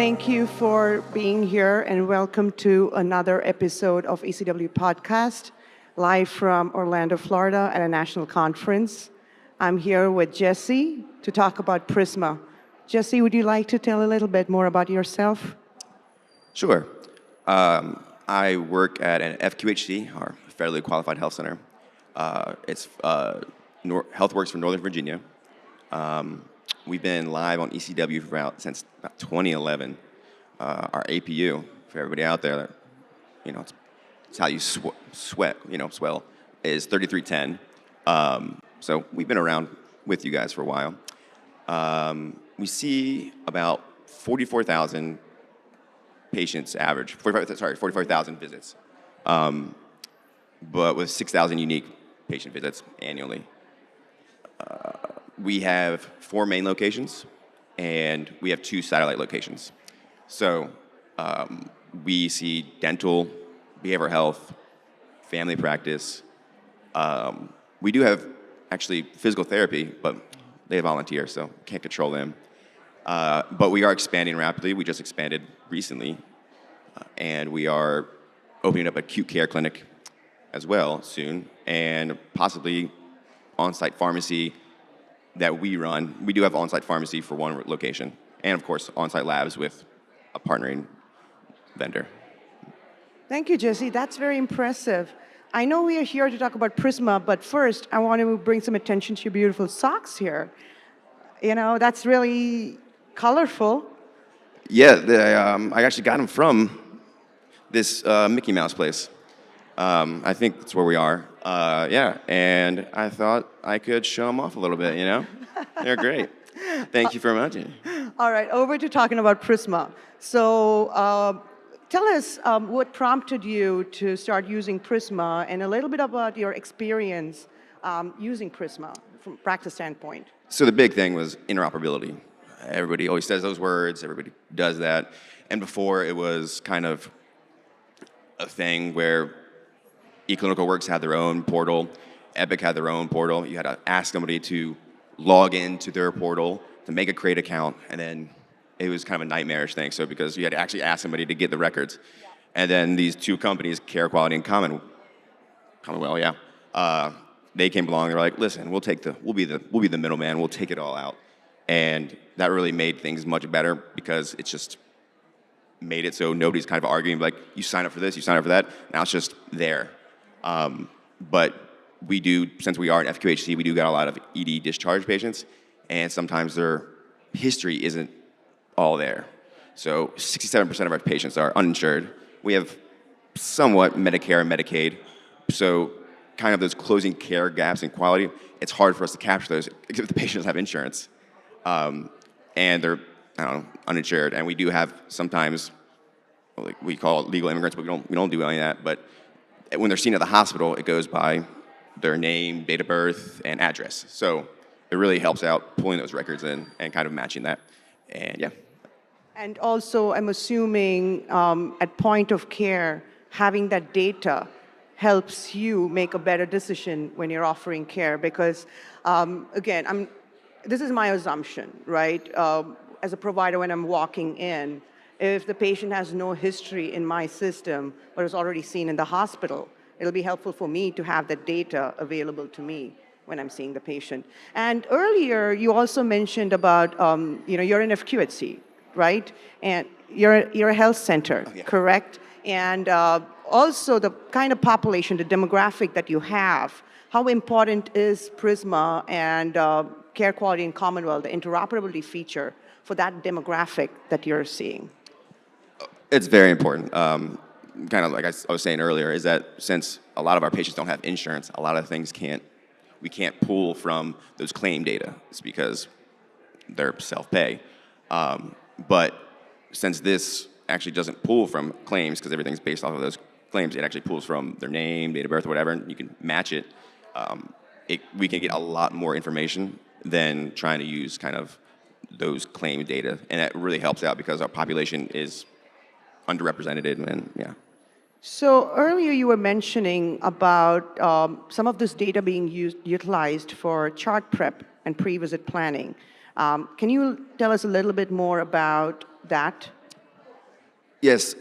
Thank you for being here and welcome to another episode of ECW Podcast, live from Orlando, Florida at a national conference. I'm here with Jesse to talk about PRISMA. Jesse, would you like to tell a little bit more about yourself? Sure. I work at an FQHC, our Federally Qualified Health Center. It's HealthWorks for Northern Virginia. We've been live on ECW since about 2011. Our APU, for everybody out there, it's how you swell, is 3310. So we've been around with you guys for a while. We see about 44,000 patients average, 44,000 visits, but with 6,000 unique patient visits annually. We have 4 main locations, and we have 2 satellite locations. So we see dental, behavioral health, family practice. We do have actually physical therapy, but they volunteer, so can't control them. But we are expanding rapidly. We just expanded recently, and we are opening up an acute care clinic as well soon, and possibly on-site pharmacy that we run. We do have on-site pharmacy for one location, and of course, on-site labs with a partnering vendor. Thank you, Jesse. That's very impressive. I know we are here to talk about PRISMA, but first, I want to bring some attention to your beautiful socks here. That's really colorful. Yeah, I actually got them from this Mickey Mouse place. I think that's where we are. Yeah, and I thought I could show them off a little bit, They're great. Thank you very much. All right, over to talking about PRISMA. So tell us what prompted you to start using PRISMA and a little bit about your experience using PRISMA from a practice standpoint. So the big thing was interoperability. Everybody always says those words, everybody does that. And before it was kind of a thing where eClinicalWorks had their own portal, Epic had their own portal. You had to ask somebody to log into their portal to make a create account, and then it was kind of a nightmarish thing. So because you had to actually ask somebody to get the records, and then these 2 companies, Care Quality and Commonwealth, they came along. They're like, listen, we'll be the middleman. We'll take it all out, and that really made things much better because it's just made it so nobody's kind of arguing like, you sign up for this, you sign up for that. Now it's just there. But we do, since we are an FQHC, we do got a lot of ED discharge patients, and sometimes their history isn't all there. So 67% of our patients are uninsured. We have somewhat Medicare and Medicaid, so kind of those closing care gaps in quality, it's hard for us to capture those if the patients have insurance. And they're, uninsured. And we do have sometimes, we call it legal immigrants, but we don't do any of that. But when they're seen at the hospital, it goes by their name, date of birth, and address. So it really helps out pulling those records in and kind of matching that. And yeah. And also, I'm assuming at point of care, having that data helps you make a better decision when you're offering care. Because, again, this is my assumption, right? As a provider, when I'm walking in, if the patient has no history in my system, but is already seen in the hospital, it'll be helpful for me to have that data available to me when I'm seeing the patient. And earlier, you also mentioned about, you're in FQHC, right? And you're a health center, correct? And also the kind of population, the demographic that you have, how important is PRISMA and Care Quality and Commonwealth, the interoperability feature for that demographic that you're seeing? It's very important. Kind of like I was saying earlier, is that since a lot of our patients don't have insurance, a lot of things we can't pull from those claim data. It's because they're self-pay. But since this actually doesn't pull from claims, because everything's based off of those claims, it actually pulls from their name, date of birth, whatever, and you can match it. We can get a lot more information than trying to use kind of those claim data. And that really helps out because our population is underrepresented, and yeah. So earlier you were mentioning about some of this data being utilized for chart prep and pre-visit planning. Can you tell us a little bit more about that? Yes.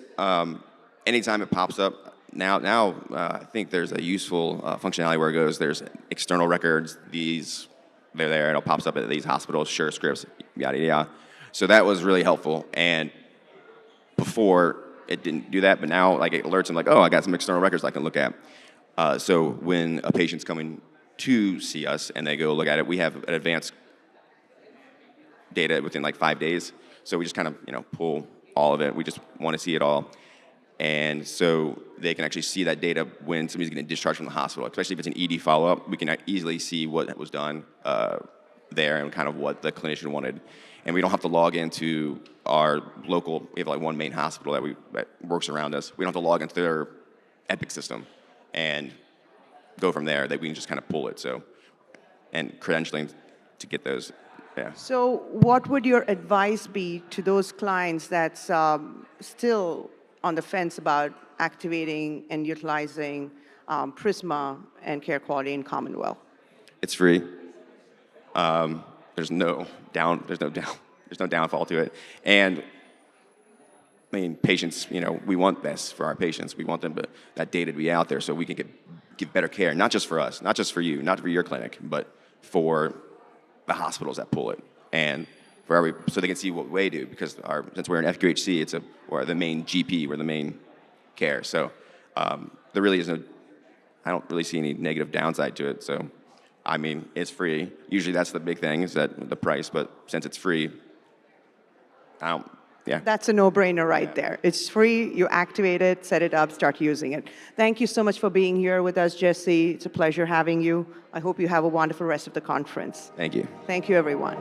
Anytime it pops up, now I think there's a useful functionality where it goes, there's external records, they're there, and it pops up at these hospitals, sure scripts, yada, yada. So that was really helpful. And before, it didn't do that, but now like it alerts them like, oh, I got some external records I can look at. So when a patient's coming to see us and they go look at it, we have an advanced data within like 5 days. So we just kind of, pull all of it. We just want to see it all. And so they can actually see that data when somebody's getting discharged from the hospital, especially if it's an ED follow-up. We can easily see what was done there and kind of what the clinician wanted. And we don't have to log into our local, we have like one main hospital that works around us. We don't have to log into their Epic system and go from there. That we can just kind of pull it. So, and credentialing to get those, yeah. So what would your advice be to those clients that's still on the fence about activating and utilizing PRISMA and care quality in Commonwealth? It's free. There's no downfall to it. And I mean, patients, we want best for our patients. We want them that data to be out there so we can give better care, not just for us, not just for you, not for your clinic, but for the hospitals that pull it, and so they can see what we do, because since we're an FQHC, we're the main GP, we're the main care. So there really is I don't really see any negative downside to it. So, I mean, it's free. Usually that's the big thing, is that the price, but since it's free, yeah. That's a no-brainer right there. It's free, you activate it, set it up, start using it. Thank you so much for being here with us, Jesse. It's a pleasure having you. I hope you have a wonderful rest of the conference. Thank you. Thank you, everyone.